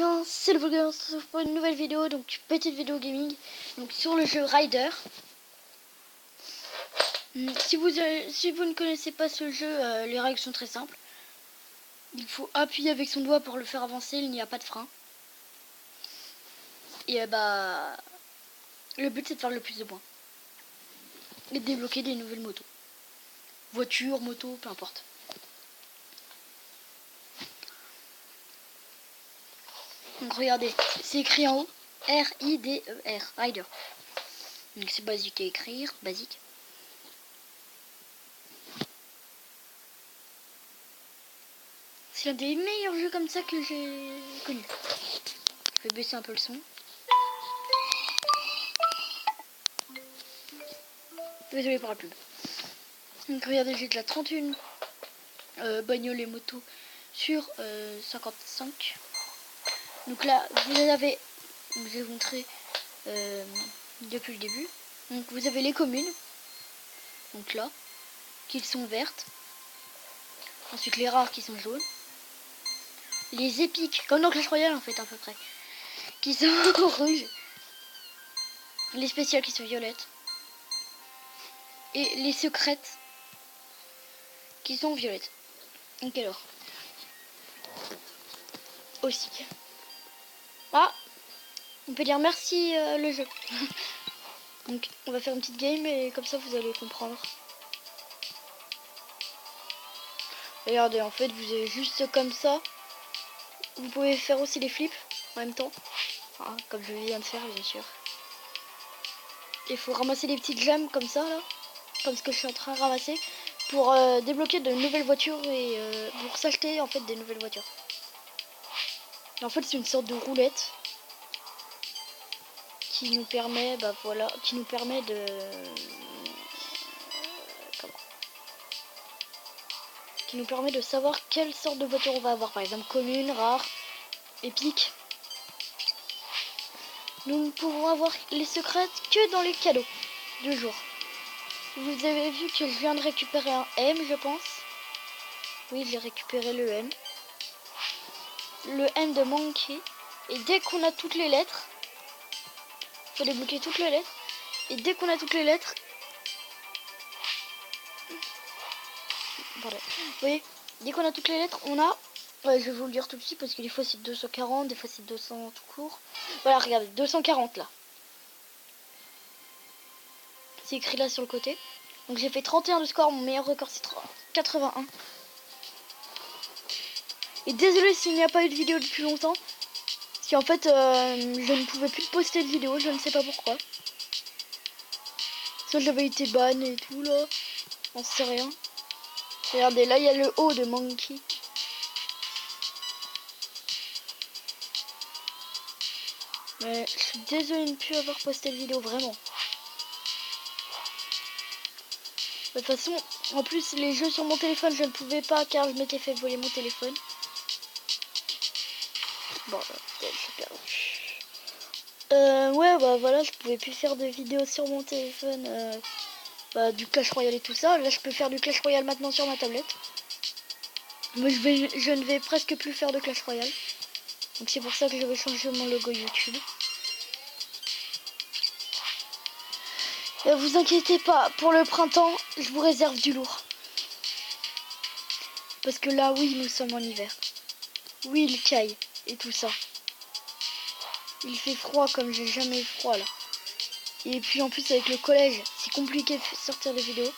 bien, c'est le Vulgaire, on se retrouve pour une nouvelle vidéo, donc petite vidéo gaming, donc sur le jeu Rider. Si vous ne connaissez pas ce jeu, les règles sont très simples. Il faut appuyer avec son doigt pour le faire avancer, il n'y a pas de frein. Et le but c'est de faire le plus de points. Et de débloquer des nouvelles motos. Voiture, moto, peu importe. Donc regardez, c'est écrit en haut, R-I-D-E-R, Rider. Donc c'est basique à écrire, basique. C'est l'un des meilleurs jeux comme ça que j'ai connu. Je vais baisser un peu le son. Désolé pour la pub. Donc regardez, j'ai de la 31 bagnoles et motos sur 55. Donc là, vous avez, je vais vous montrer depuis le début. Donc vous avez les communes, donc là, qui sont vertes. Ensuite les rares qui sont jaunes. Les épiques, comme dans Clash Royale en fait à peu près, qui sont rouges. Les spéciales qui sont violettes. Et les secrètes qui sont violettes. Donc alors aussi. Ah, on peut dire merci le jeu. Donc on va faire une petite game et comme ça vous allez comprendre. Regardez, en fait vous avez juste comme ça. Vous pouvez faire aussi les flips en même temps. Ah, comme je viens de faire bien sûr. Il faut ramasser des petites gemmes comme ça là. Comme ce que je suis en train de ramasser. Pour débloquer de nouvelles voitures et pour s'acheter en fait des nouvelles voitures. Et en fait c'est une sorte de roulette. Qui nous permet, qui nous permet de... Qui nous permet de savoir quelle sorte de voiture on va avoir. Par exemple, commune, rare, épique. Nous ne pouvons avoir les secrets que dans les cadeaux du jour. Vous avez vu que je viens de récupérer un M, je pense. Oui, j'ai récupéré le M. Le M de Monkey. Et dès qu'on a toutes les lettres, il faut débloquer toutes les lettres. Et dès qu'on a toutes les lettres, pardon. Vous voyez, dès qu'on a toutes les lettres, on a... Ouais, je vais vous le dire tout de suite parce que des fois c'est 240, des fois c'est 200 tout court. Voilà, regardez, 240 là. C'est écrit là sur le côté. Donc j'ai fait 31 de score, mon meilleur record c'est 81. Et désolé s'il n'y a pas eu de vidéo depuis longtemps. Parce qu'en fait, je ne pouvais plus poster de vidéo, je ne sais pas pourquoi. Soit j'avais été ban et tout là. On sait rien. Regardez, là il y a le haut de Monkey. Mais je suis désolée de ne plus avoir posté de vidéo, vraiment. De toute façon, en plus les jeux sur mon téléphone, je ne pouvais pas car je m'étais fait voler mon téléphone. Bon, j'ai perdu. Ouais, voilà, je pouvais plus faire de vidéos sur mon téléphone. Du Clash Royale et tout ça. Là, je peux faire du Clash Royale maintenant sur ma tablette. Mais je ne vais presque plus faire de Clash Royale. Donc c'est pour ça que je vais changer mon logo YouTube. Vous inquiétez pas, pour le printemps, je vous réserve du lourd. Parce que là, oui, nous sommes en hiver. Oui, il caille et tout ça. Il fait froid comme j'ai jamais eu froid là. Et puis en plus avec le collège, c'est compliqué de sortir des vidéos.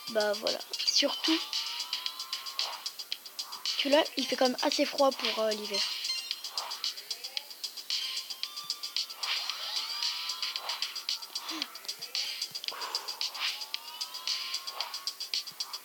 Voilà. Surtout que là, il fait quand même assez froid pour l'hiver.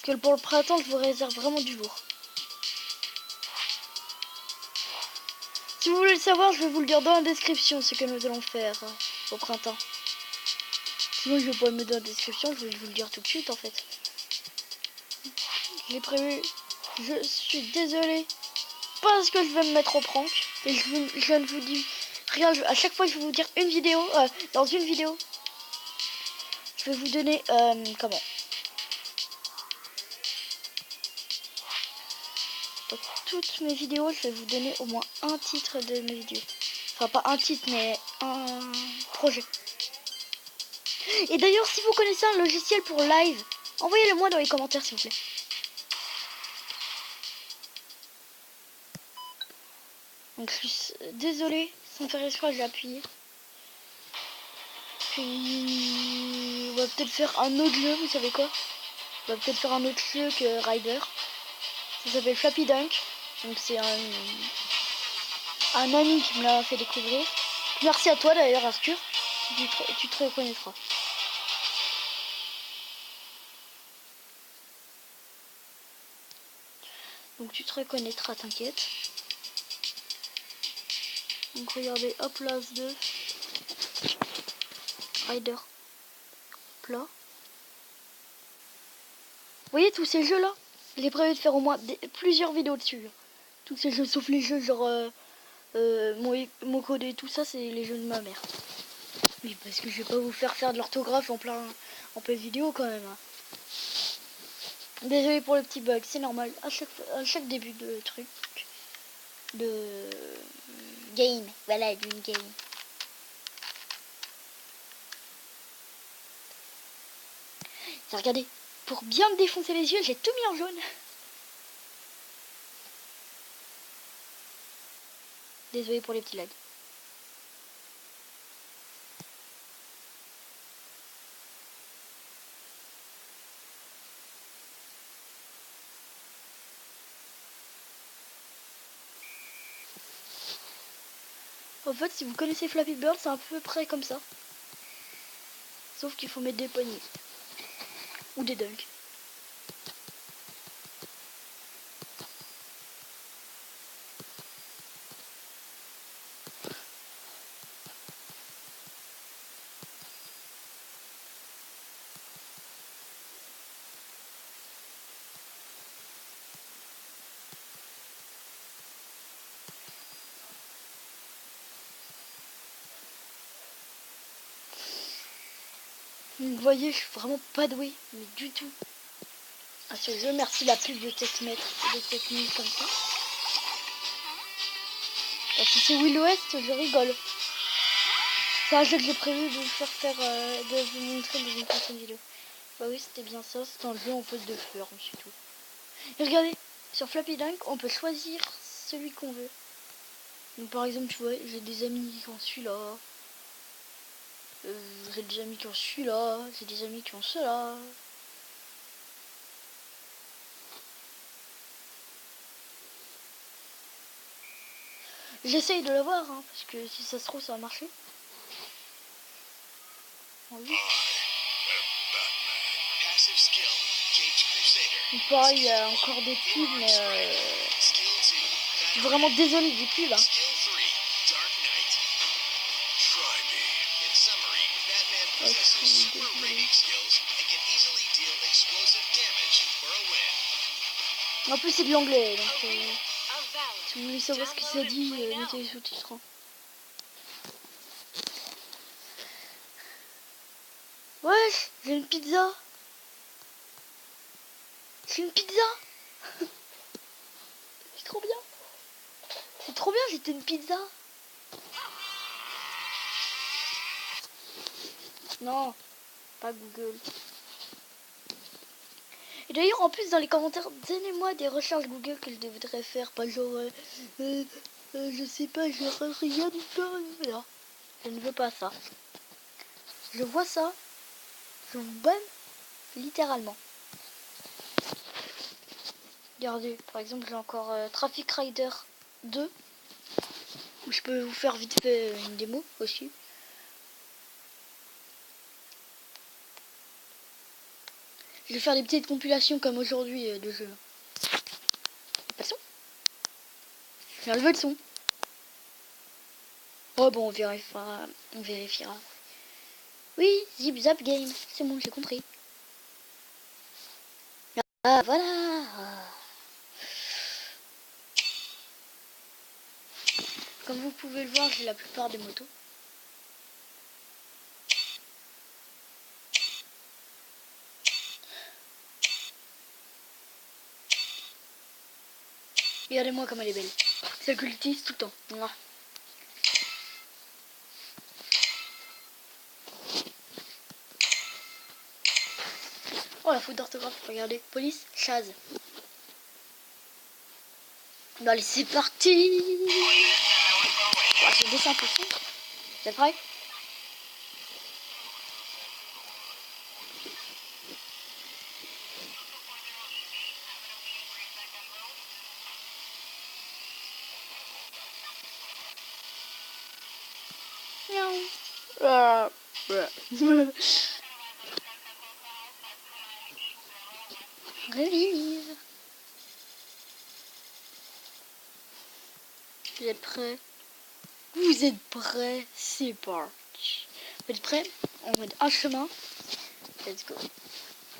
Que pour le printemps, je vous réserve vraiment du lourd. Si vous voulez le savoir, je vais vous le dire dans la description, ce que nous allons faire au printemps. Sinon, je vais pas le mettre dans la description, je vais vous le dire tout de suite en fait. Je l'ai prévu. Je suis désolée parce que je vais me mettre au prank. Et je ne vous dis rien. À chaque fois que je vais vous dire une vidéo, dans une vidéo, je vais vous donner comment. Dans toutes mes vidéos, je vais vous donner au moins un titre de mes vidéos. Enfin, pas un titre, mais un projet. Et d'ailleurs, si vous connaissez un logiciel pour live, envoyez-le moi dans les commentaires, s'il vous plaît. Donc, je suis désolée, sans faire exprès, j'ai appuyé. Puis, on va peut-être faire un autre jeu, vous savez quoi? On va peut-être faire un autre jeu que Rider. Ça s'appelle Flappy Dunk. Donc, c'est un ami qui me l'a fait découvrir. Merci à toi d'ailleurs, Arthur. Tu te reconnaîtras. Donc tu te reconnaîtras, t'inquiète. Donc regardez, hop là, 2. Rider. Hop là. Vous voyez tous ces jeux là? J'ai prévu de faire au moins plusieurs vidéos dessus. Tous ces jeux, sauf les jeux genre mon code et tout ça, c'est les jeux de ma mère. Oui, parce que je vais pas vous faire de l'orthographe en pleine vidéo quand même. Hein. Désolé pour le petit bug, c'est normal. À chaque début de truc. De game. Voilà, d'une game. Regardez, pour bien me défoncer les yeux, j'ai tout mis en jaune. Désolé pour les petits lags. En fait, si vous connaissez Flappy Bird, c'est à peu près comme ça. Sauf qu'il faut mettre des poignées. Ou des dunks. Vous voyez, je suis vraiment pas douée, mais du tout. À ce jeu, merci la pub de Techmètre, de techniques comme ça. Alors, si c'est Will West, je rigole. C'est un jeu que j'ai prévu de vous de vous montrer dans une prochaine vidéo. Bah oui, c'était bien ça, c'est un jeu en fait de fleurs, c'est tout. Et regardez, sur Flappy Dunk, on peut choisir celui qu'on veut. Donc par exemple, tu vois, j'ai des amis qui ont celui-là. J'ai des amis qui ont celui-là. J'ai des amis qui ont cela. J'essaye de l'avoir, hein, parce que si ça se trouve, ça va marcher. Oui. Donc pareil, il y a encore des pubs, mais je suis vraiment désolé des pubs. Hein. En plus, c'est de l'anglais, donc si vous voulez savoir ce que ça dit, mettez les sous-titres. Hein. Wesh, j'ai une pizza. J'ai une pizza. C'est trop bien. C'est trop bien, j'ai une pizza. Non, pas Google. Et d'ailleurs, en plus, dans les commentaires, donnez-moi des recherches Google que je devrais faire. Pas genre, je sais pas, je rien du tout. Non, je ne veux pas ça. Je vois ça, je vous banne littéralement. Regardez, par exemple, j'ai encore Traffic Rider 2. Où je peux vous faire vite fait une démo aussi. Je vais faire des petites compilations comme aujourd'hui de jeux. Pas le son. J'ai enlevé le son. Oh bon, on vérifiera. On vérifiera. Oui, Zip Zap Game. C'est bon, j'ai compris. Ah, voilà. Comme vous pouvez le voir, j'ai la plupart des motos. Regardez-moi comme elle est belle. C'est que j'utilise tout le temps. Mouah. Oh la faute d'orthographe, regardez. Police, Chaz. Bon allez, c'est parti. Oh, je descends un peu. Vous êtes prêts? Révise. Vous êtes prêts? Vous êtes prêts? C'est parti. Vous êtes prêts? On va un chemin. Let's go.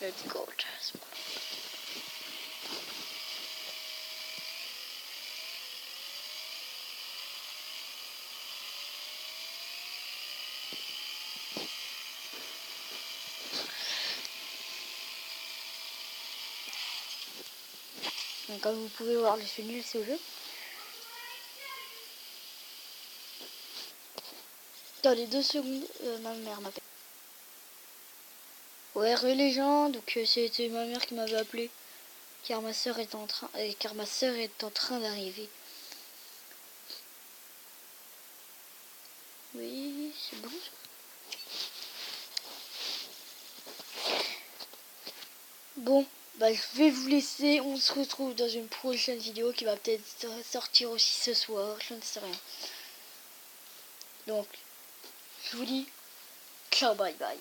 Let's go. Donc, comme vous pouvez voir, je suis nul ce jeu. Attendez 2 secondes, ma mère m'appelle. Ouais, les gens, donc c'était ma mère qui m'avait appelé, car ma sœur est en train d'arriver. Oui, c'est bon. Bon, bah je vais vous laisser. On se retrouve dans une prochaine vidéo qui va peut-être sortir aussi ce soir. Je ne sais rien. Donc, je vous dis ciao, bye bye.